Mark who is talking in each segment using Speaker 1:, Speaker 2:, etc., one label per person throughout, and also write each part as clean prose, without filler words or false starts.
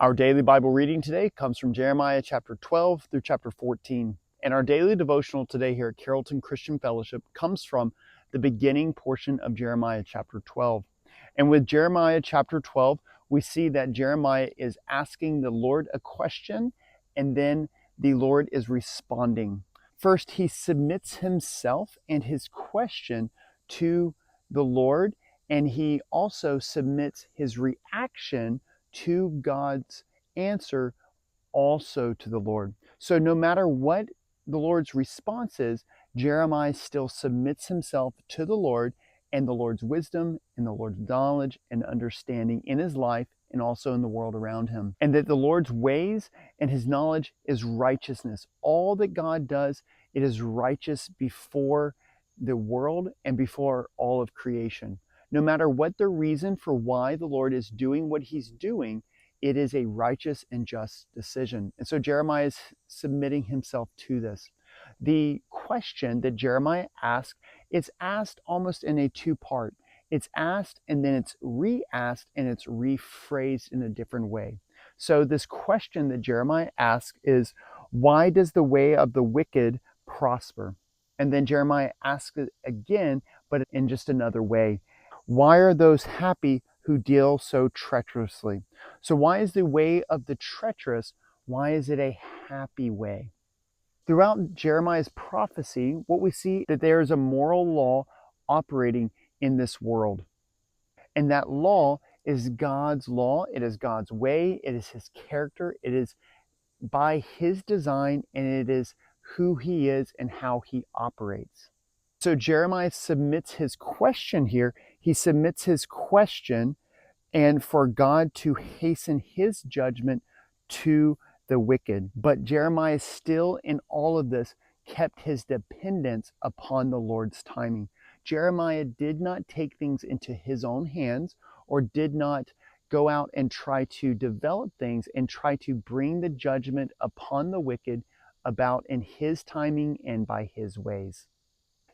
Speaker 1: Our daily Bible reading today comes from Jeremiah chapter 12 through chapter 14. And our daily devotional today here at Carrollton Christian Fellowship comes from the beginning portion of Jeremiah chapter 12. And with Jeremiah chapter 12, we see that Jeremiah is asking the Lord a question, and then the Lord is responding. First, he submits himself and his question to the Lord, and he also submits his reaction to God's answer also to the Lord. So no matter what the Lord's response is, Jeremiah still submits himself to the Lord and the Lord's wisdom and the Lord's knowledge and understanding in his life and also in the world around him. And that the Lord's ways and his knowledge is righteousness. All that God does, it is righteous before the world and before all of creation. No matter what the reason for why the Lord is doing what he's doing, it is a righteous and just decision. And so Jeremiah is submitting himself to this. The question that Jeremiah asks, it's asked almost in a two-part. It's asked and then it's re-asked and it's rephrased in a different way. So this question that Jeremiah asks is, why does the way of the wicked prosper? And then Jeremiah asks it again, but in just another way. Why are those happy who deal so treacherously? So why is the way of the treacherous, why is it a happy way? Throughout Jeremiah's prophecy, what we see that there is a moral law operating in this world. And that law is God's law. It is God's way. It is his character. It is by his design, and it is who he is and how he operates. So Jeremiah submits his question here. He submits his question and for God to hasten his judgment to the wicked. But Jeremiah still in all of this kept his dependence upon the Lord's timing. Jeremiah did not take things into his own hands or did not go out and try to develop things and try to bring the judgment upon the wicked about in his timing and by his ways.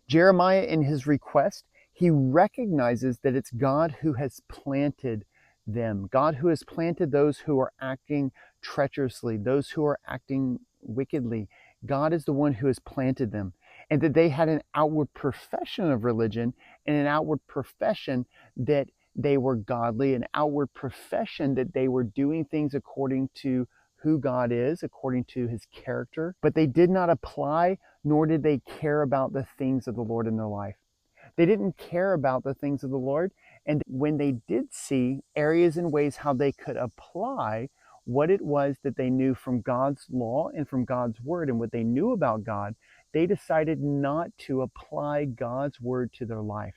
Speaker 1: Jeremiah, in his request, he recognizes that it's God who has planted them. God who has planted those who are acting treacherously, those who are acting wickedly. God is the one who has planted them. And that they had an outward profession of religion and an outward profession that they were godly, an outward profession that they were doing things according to who God is, according to his character. But they did not apply, nor did they care about the things of the Lord in their life. They didn't care about the things of the Lord. And when they did see areas and ways how they could apply what it was that they knew from God's law and from God's word and what they knew about God, they decided not to apply God's word to their life.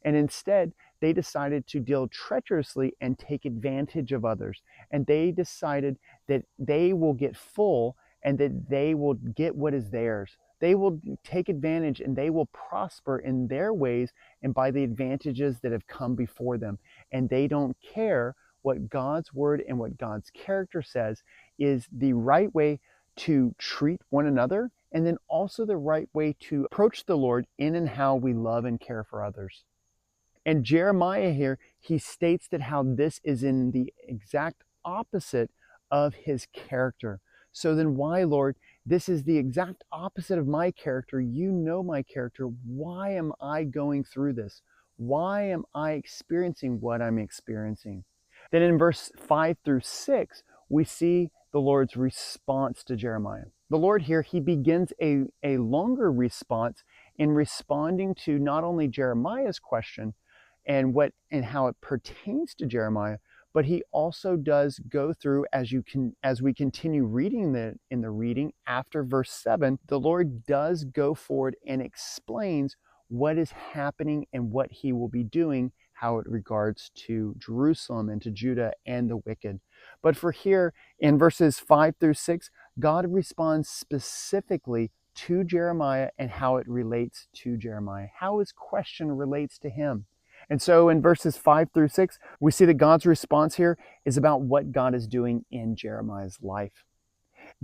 Speaker 1: And instead, they decided to deal treacherously and take advantage of others. And they decided that they will get full and that they will get what is theirs. They will take advantage and they will prosper in their ways and by the advantages that have come before them. And they don't care what God's word and what God's character says is the right way to treat one another, and then also the right way to approach the Lord in and how we love and care for others. And Jeremiah here, he states that how this is in the exact opposite of his character. So then why, Lord, this is the exact opposite of my character. You know my character. Why am I going through this? Why am I experiencing what I'm experiencing? Then in verse 5 through 6, we see the Lord's response to Jeremiah. The Lord here, he begins a longer response in responding to not only Jeremiah's question and how it pertains to Jeremiah, but he also does go through, as we continue reading in the reading after verse 7, the Lord does go forward and explains what is happening and what he will be doing, how it regards to Jerusalem and to Judah and the wicked. But for here in verses 5 through 6, God responds specifically to Jeremiah and how it relates to Jeremiah, how his question relates to him. And so in verses 5 through 6, we see that God's response here is about what God is doing in Jeremiah's life.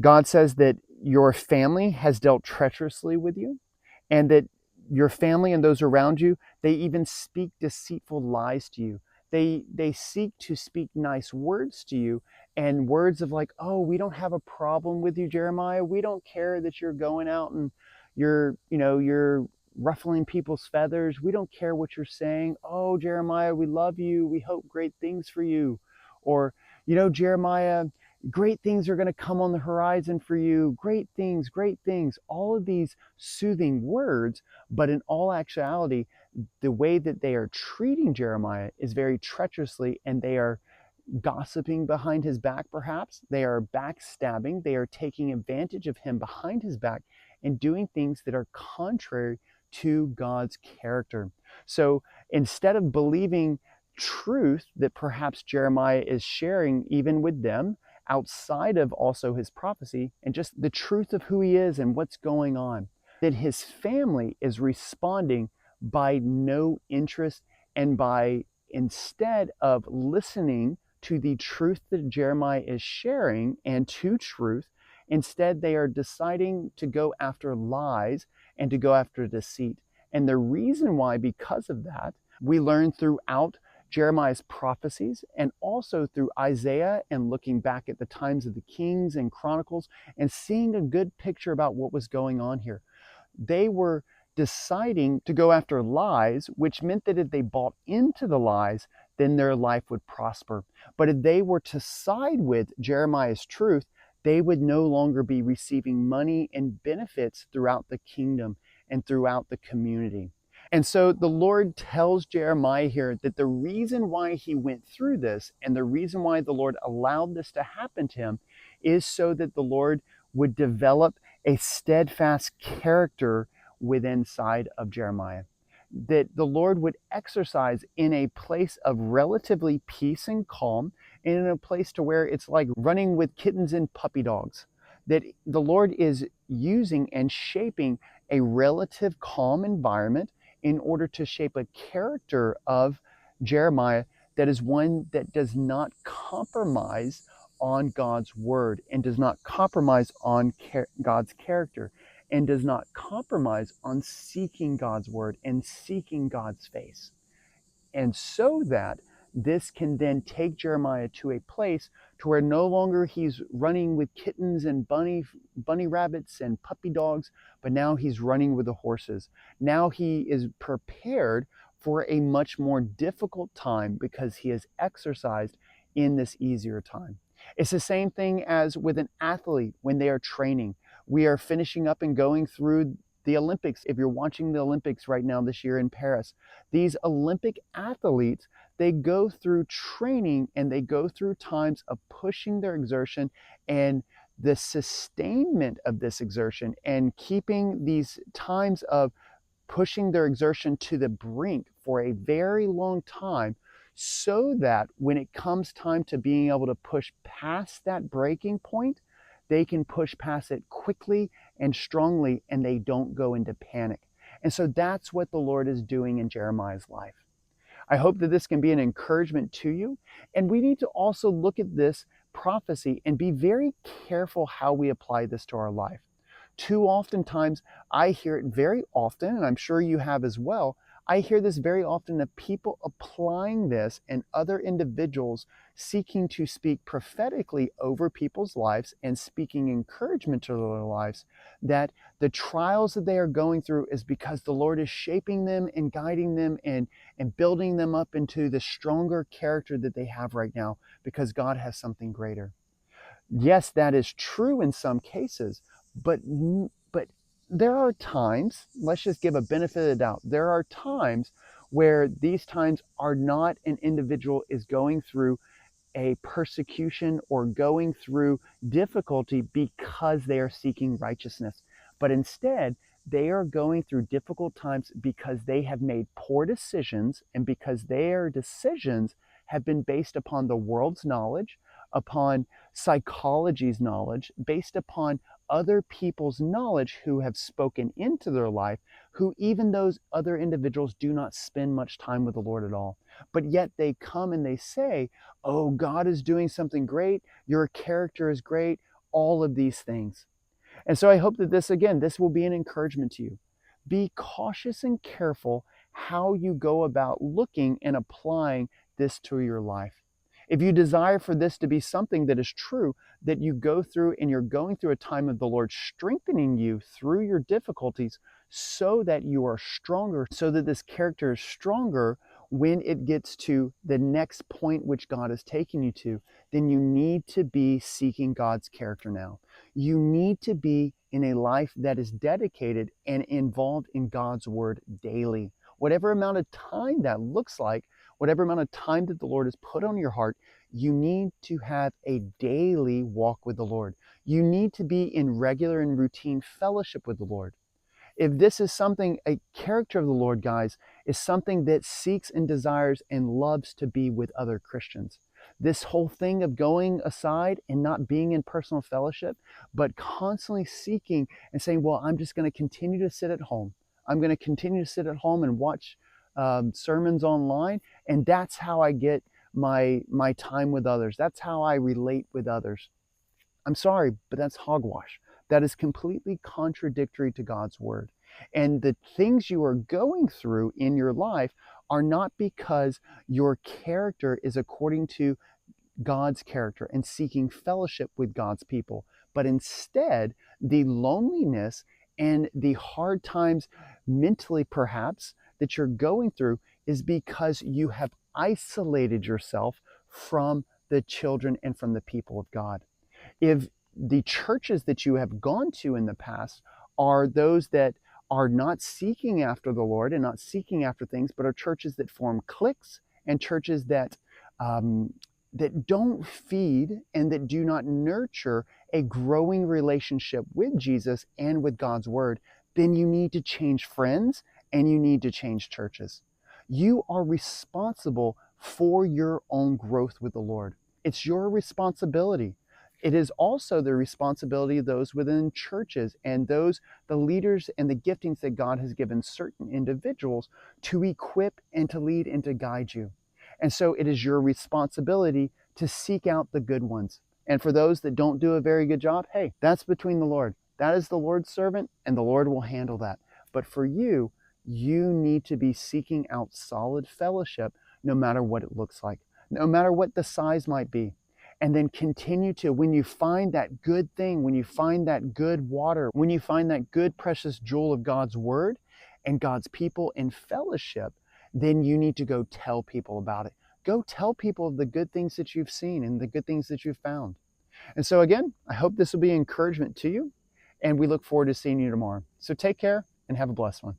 Speaker 1: God says that your family has dealt treacherously with you, and that your family and those around you, they even speak deceitful lies to you. They seek to speak nice words to you, and words of like, oh, we don't have a problem with you, Jeremiah. We don't care that you're going out and you're ruffling people's feathers. We don't care what you're saying. Oh, Jeremiah, we love you. We hope great things for you. Or, Jeremiah, great things are going to come on the horizon for you. Great things, great things. All of these soothing words, but in all actuality, the way that they are treating Jeremiah is very treacherously, and they are gossiping behind his back, perhaps. They are backstabbing. They are taking advantage of him behind his back and doing things that are contrary to God's character. So instead of believing truth that perhaps Jeremiah is sharing, even with them, outside of also his prophecy, and just the truth of who he is and what's going on, that his family is responding by no interest, and by, instead of listening to the truth that Jeremiah is sharing and to truth, instead they are deciding to go after lies and to go after deceit. And the reason why, because of that, we learn throughout Jeremiah's prophecies, and also through Isaiah, and looking back at the times of the Kings and Chronicles and seeing a good picture about what was going on here. They were deciding to go after lies, which meant that if they bought into the lies, then their life would prosper. But if they were to side with Jeremiah's truth, they would no longer be receiving money and benefits throughout the kingdom and throughout the community. And so the Lord tells Jeremiah here that the reason why he went through this, and the reason why the Lord allowed this to happen to him, is so that the Lord would develop a steadfast character within inside of Jeremiah. That the Lord would exercise in a place of relatively peace and calm, and in a place to where it's like running with kittens and puppy dogs. That the Lord is using and shaping a relative calm environment in order to shape a character of Jeremiah that is one that does not compromise on God's word, and does not compromise on God's character, and does not compromise on seeking God's word and seeking God's face. And so that this can then take Jeremiah to a place to where no longer he's running with kittens and bunny rabbits and puppy dogs, but now he's running with the horses. Now he is prepared for a much more difficult time because he has exercised in this easier time. It's the same thing as with an athlete when they are training. We are finishing up and going through the Olympics. If you're watching the Olympics right now this year in Paris, these Olympic athletes, they go through training and they go through times of pushing their exertion, and the sustainment of this exertion, and keeping these times of pushing their exertion to the brink for a very long time, so that when it comes time to being able to push past that breaking point, they can push past it quickly and strongly, and they don't go into panic. And so that's what the Lord is doing in Jeremiah's life. I hope that this can be an encouragement to you. And we need to also look at this prophecy and be very careful how we apply this to our life. Too oftentimes, I hear it very often, and I'm sure you have as well. I hear this very often of people applying this, and other individuals seeking to speak prophetically over people's lives and speaking encouragement to their lives, that the trials that they are going through is because the Lord is shaping them and guiding them and building them up into the stronger character that they have right now, because God has something greater. Yes, that is true in some cases, but there are times, let's just give a benefit of the doubt, there are times where these times are not an individual is going through a persecution or going through difficulty because they are seeking righteousness, but instead they are going through difficult times because they have made poor decisions, and because their decisions have been based upon the world's knowledge, upon psychology's knowledge, based upon other people's knowledge who have spoken into their life, who even those other individuals do not spend much time with the Lord at all. But yet they come and they say, oh, God is doing something great, your character is great, all of these things. And so I hope that this will be an encouragement to you. Be cautious and careful how you go about looking and applying this to your life. If you desire for this to be something that is true, that you go through and you're going through a time of the Lord strengthening you through your difficulties so that you are stronger, so that this character is stronger when it gets to the next point which God is taking you to, then you need to be seeking God's character now. You need to be in a life that is dedicated and involved in God's word daily. Whatever amount of time that looks like, whatever amount of time that the Lord has put on your heart, you need to have a daily walk with the Lord. You need to be in regular and routine fellowship with the Lord. If this is something, a character of the Lord, guys, is something that seeks and desires and loves to be with other Christians. This whole thing of going aside and not being in personal fellowship, but constantly seeking and saying, well, I'm just going to continue to sit at home. I'm going to continue to sit at home and watch sermons online. And that's how I get my time with others. That's how I relate with others. I'm sorry, but that's hogwash. That is completely contradictory to God's word. And the things you are going through in your life are not because your character is according to God's character and seeking fellowship with God's people, but instead the loneliness and the hard times mentally perhaps that you're going through is because you have isolated yourself from the children and from the people of God. If the churches that you have gone to in the past are those that are not seeking after the Lord and not seeking after things, but are churches that form cliques and churches that that don't feed and that do not nurture a growing relationship with Jesus and with God's word, then you need to change friends and you need to change churches. You are responsible for your own growth with the Lord. It's your responsibility. It is also the responsibility of those within churches and the leaders and the giftings that God has given certain individuals to equip and to lead and to guide you. And so it is your responsibility to seek out the good ones. And for those that don't do a very good job, hey, that's between the Lord. That is the Lord's servant, and the Lord will handle that. But for you, you need to be seeking out solid fellowship no matter what it looks like, no matter what the size might be. And then continue to, when you find that good thing, when you find that good water, when you find that good precious jewel of God's word and God's people in fellowship, then you need to go tell people about it. Go tell people of the good things that you've seen and the good things that you've found. And so again, I hope this will be encouragement to you, and we look forward to seeing you tomorrow. So take care and have a blessed one.